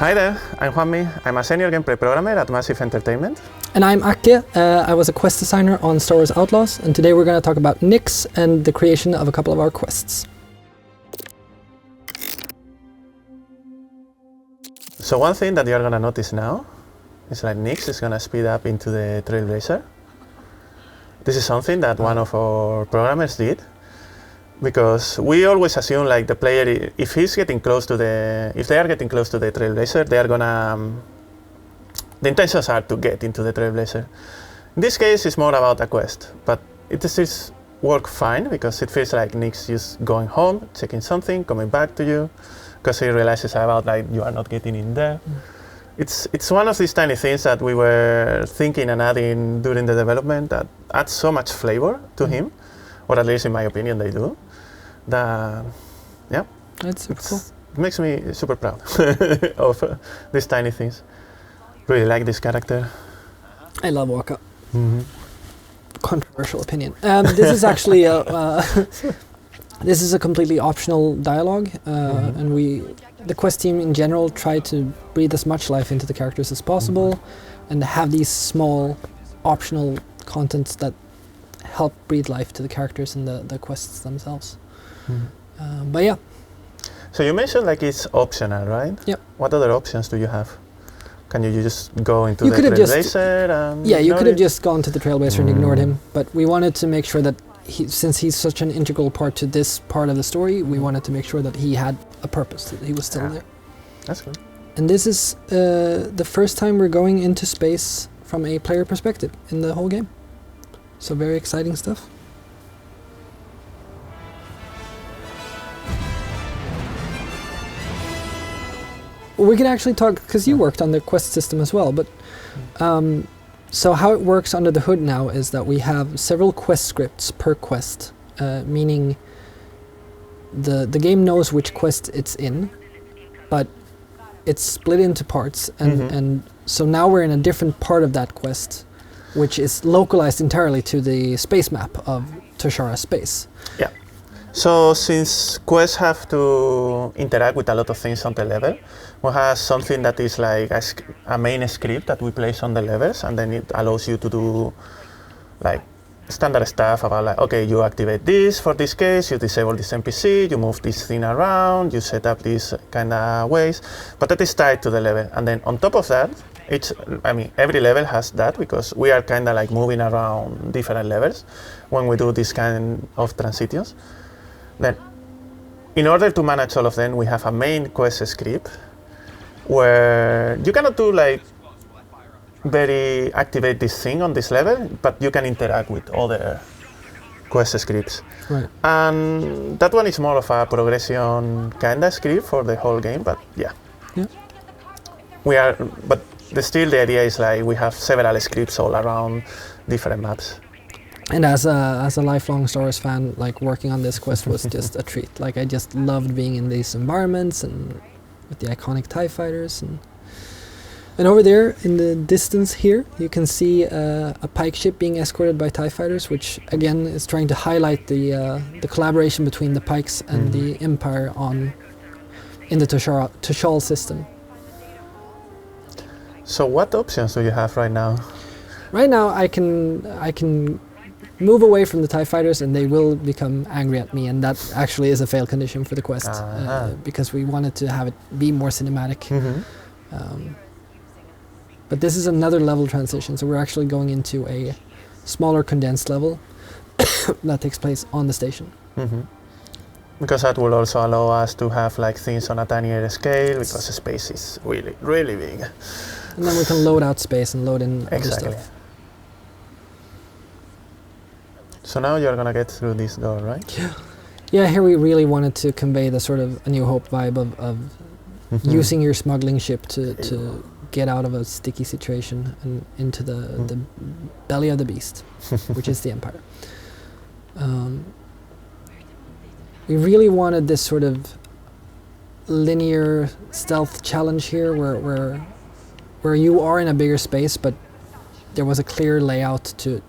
Hi there, I'm Juanmi. I'm a senior gameplay programmer at Massive Entertainment. And I'm Acke. I was a quest designer on Star Wars Outlaws, and today we're going to talk about Nyx and the creation of a couple of our quests. So one thing that you're going to notice now is like Nyx is going to speed up into the Trailblazer. This is something that one of our programmers did, because we always assume like the player, if they are getting close to the Trailblazer, they are gonna, the intentions are to get into the Trailblazer. In this case, it's more about a quest, but it still works fine because it feels like Nyx just going home, checking something, coming back to you, because he realizes about like you are not getting in there. It's one of these tiny things that we were thinking and adding during the development that adds so much flavor to him, or at least in my opinion they do. That, yeah, That's super cool. It makes me super proud of these tiny things. Really like this character. I love Waka. Controversial opinion. This is actually this is a completely optional dialogue, and the quest team in general try to breathe as much life into the characters as possible, and have these small optional contents that help breathe life to the characters and the quests themselves. But yeah. So you mentioned like it's optional, right? Yep. What other options do you have? Can you just go into You the could have just- Trailblazer and Yeah, you could have ignore it? just gone to the Trailblazer and ignored him, but we wanted to make sure that since he's such an integral part to this part of the story, we wanted to make sure that he had a purpose, that he was still there. That's good. And this is the first time we're going into space from a player perspective in the whole game. So very exciting stuff. We can actually talk, because you worked on the quest system as well, but so how it works under the hood now is that we have several quest scripts per quest, meaning the game knows which quest it's in, but it's split into parts, and so now we're in a different part of that quest, which is localized entirely to the space map of Toshara space. Yeah. So since quests have to interact with a lot of things on the level, we have something that is like a main script that we place on the levels, and then it allows you to do like standard stuff about like, okay, you activate this for this case, you disable this NPC, you move this thing around, you set up these kind of ways, but that is tied to the level. And then on top of that, every level has that, because we are kind of like moving around different levels when we do this kind of transitions. Then, in order to manage all of them, we have a main quest script where you cannot do like activate this thing on this level, but you can interact with other quest scripts. Right. And that one is more of a progression kind of script for the whole game, but yeah. But still the idea is like we have several scripts all around different maps. And as a lifelong Star Wars fan, like working on this quest was just a treat. Like I just loved being in these environments and with the iconic TIE fighters, and over there in the distance here you can see a pike ship being escorted by TIE fighters, which again is trying to highlight the collaboration between the pikes and the Empire in the Toshal system. So what options do you have right now? Right now I can move away from the TIE fighters and they will become angry at me, and that actually is a fail condition for the quest, because we wanted to have it be more cinematic. But this is another level transition, so we're actually going into a smaller condensed level that takes place on the station. Because that will also allow us to have like things on a tinier scale, because the space is really, really big. And then we can load out space and load in other stuff. So now you're gonna get through this door, right? Yeah, here we really wanted to convey the sort of A New Hope vibe of using your smuggling ship to get out of a sticky situation and into the belly of the beast, which is the Empire. We really wanted this sort of linear stealth challenge here, where you are in a bigger space, but there was a clear layout to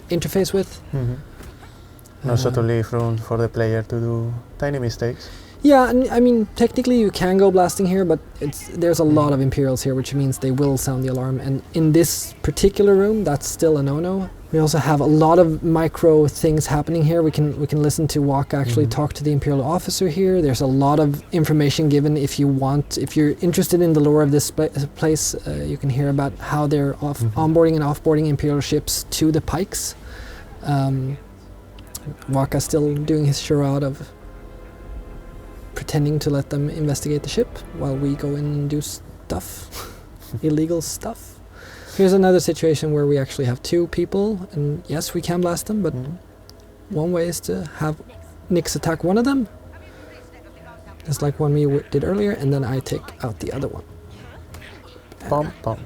interface with. And also to leave room for the player to do tiny mistakes. Yeah, and I mean, technically you can go blasting here, but there's a lot of Imperials here, which means they will sound the alarm. And in this particular room, that's still a no-no. We also have a lot of micro things happening here. We can listen to Waka actually talk to the Imperial officer here. There's a lot of information given if you're interested in the lore of this place. You can hear about how they're onboarding and offboarding Imperial ships to the pikes. Waka still doing his charade of pretending to let them investigate the ship while we go in and do stuff, illegal stuff. Here's another situation where we actually have two people, and yes, we can blast them, but one way is to have Nix attack one of them, just like one me did earlier, and then I take out the other one. Bum, bum.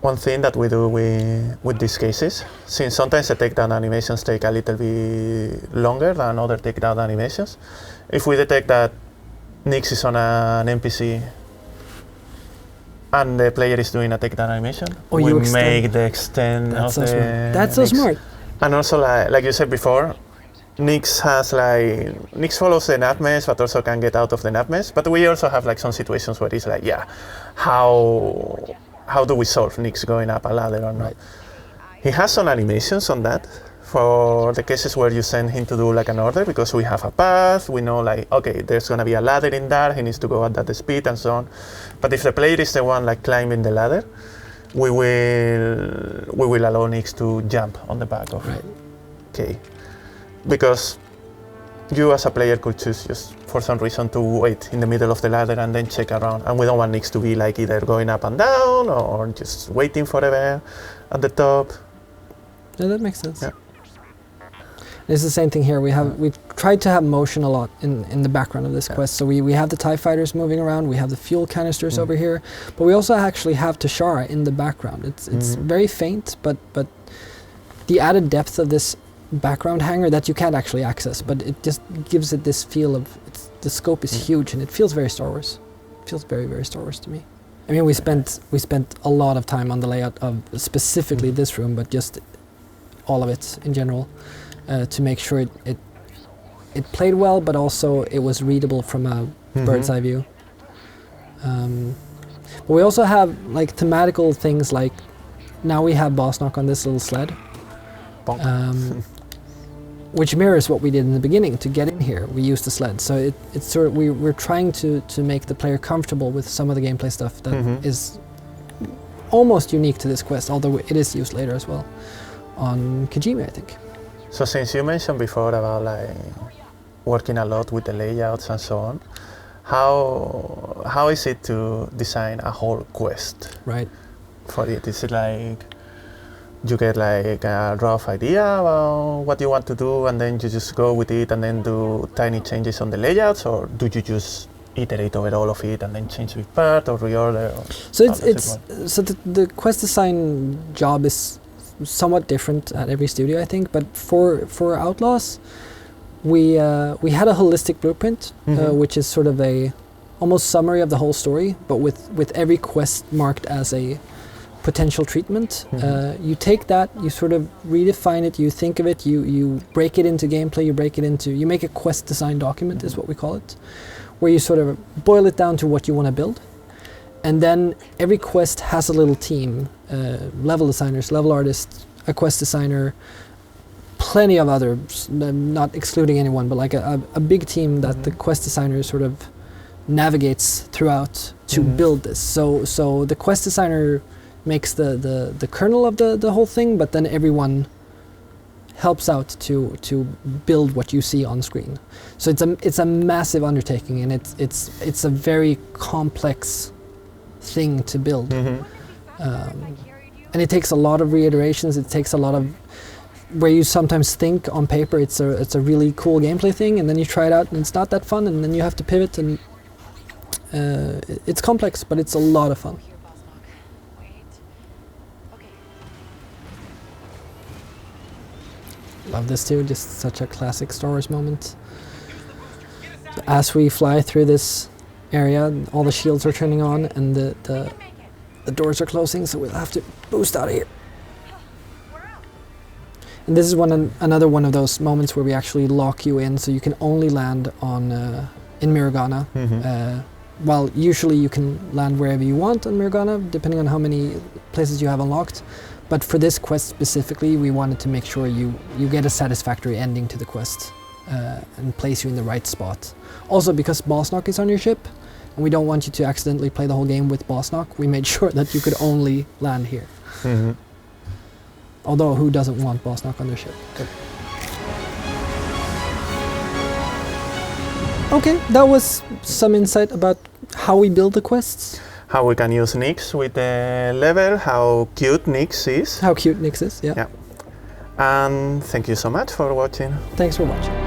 One thing that we do with these cases, since sometimes the takedown animations take a little bit longer than other takedown animations, if we detect that Nix is on an NPC and the player is doing a takedown animation, we make the extend of the That's so smart. And also, like you said before, Nix follows the nav mesh, but also can get out of the nav mesh. But we also have like some situations where it's like, yeah, how do we solve Nix going up a ladder or not? Right. He has some animations on that for the cases where you send him to do like an order, because we have a path, we know like, okay, there's gonna be a ladder in there, he needs to go at that speed and so on. But if the player is the one like climbing the ladder, we will allow Nix to jump on the back of K. Because you as a player could choose just for some reason to wait in the middle of the ladder and then check around, and we don't want Nix to be like either going up and down or just waiting forever at the top. Yeah, that makes sense. Yeah. It's the same thing here. We've tried to have motion a lot in the background of this quest. So we have the TIE fighters moving around, we have the fuel canisters over here, but we also actually have Tashara in the background. It's very faint, but the added depth of this background hangar that you can't actually access, but it just gives it this feel of the scope is huge and it feels very Star Wars. It feels very, very Star Wars to me. I mean, we spent a lot of time on the layout of specifically this room, but just all of it in general, to make sure it played well, but also it was readable from a bird's eye view. But we also have like thematical things, like now we have boss knock on this little sled, which mirrors what we did in the beginning. To get in here, we used the sled. So it's sort of, we're trying to make the player comfortable with some of the gameplay stuff that is almost unique to this quest, although it is used later as well on Kijimi, I think. So since you mentioned before about like working a lot with the layouts and so on, how is it to design a whole quest? Right. For it, is it like you get like a rough idea about what you want to do and then you just go with it and then do tiny changes on the layouts, or do you just iterate over all of it and then change a part or reorder? So the quest design job is somewhat different at every studio, I think. But for Outlaws, we had a holistic blueprint, which is sort of a almost summary of the whole story, but with every quest marked as a potential treatment. You take that, you sort of redefine it, you think of it, you break it into gameplay, you make a quest design document, is what we call it, where you sort of boil it down to what you want to build. And then every quest has a little team, level designers, level artists, a quest designer, plenty of others, not excluding anyone, but like a big team that the quest designer sort of navigates throughout to build this. So the quest designer makes the kernel of the whole thing, but then everyone helps out to build what you see on screen. So it's a massive undertaking, and it's a very complex thing to build. And it takes a lot of reiterations. It takes a lot of where you sometimes think on paper it's a really cool gameplay thing, and then you try it out and it's not that fun, and then you have to pivot, and it's complex, but it's a lot of fun. Love this too, just such a classic Star Wars moment. So as we fly through this area, all the shields are turning on and the doors are closing, so we'll have to boost out of here. And this is another one of those moments where we actually lock you in, so you can only land on in Miragana. While usually you can land wherever you want on Miragana, depending on how many places you have unlocked. But for this quest specifically, we wanted to make sure you get a satisfactory ending to the quest and place you in the right spot. Also, because Boss Knock is on your ship, and we don't want you to accidentally play the whole game with Boss Knock, we made sure that you could only land here. Although, who doesn't want Boss Knock on their ship? But okay, that was some insight about how we build the quests. How we can use Nyx with the level, how cute Nyx is. How cute Nyx is, yeah. And thank you so much for watching. Thanks for watching.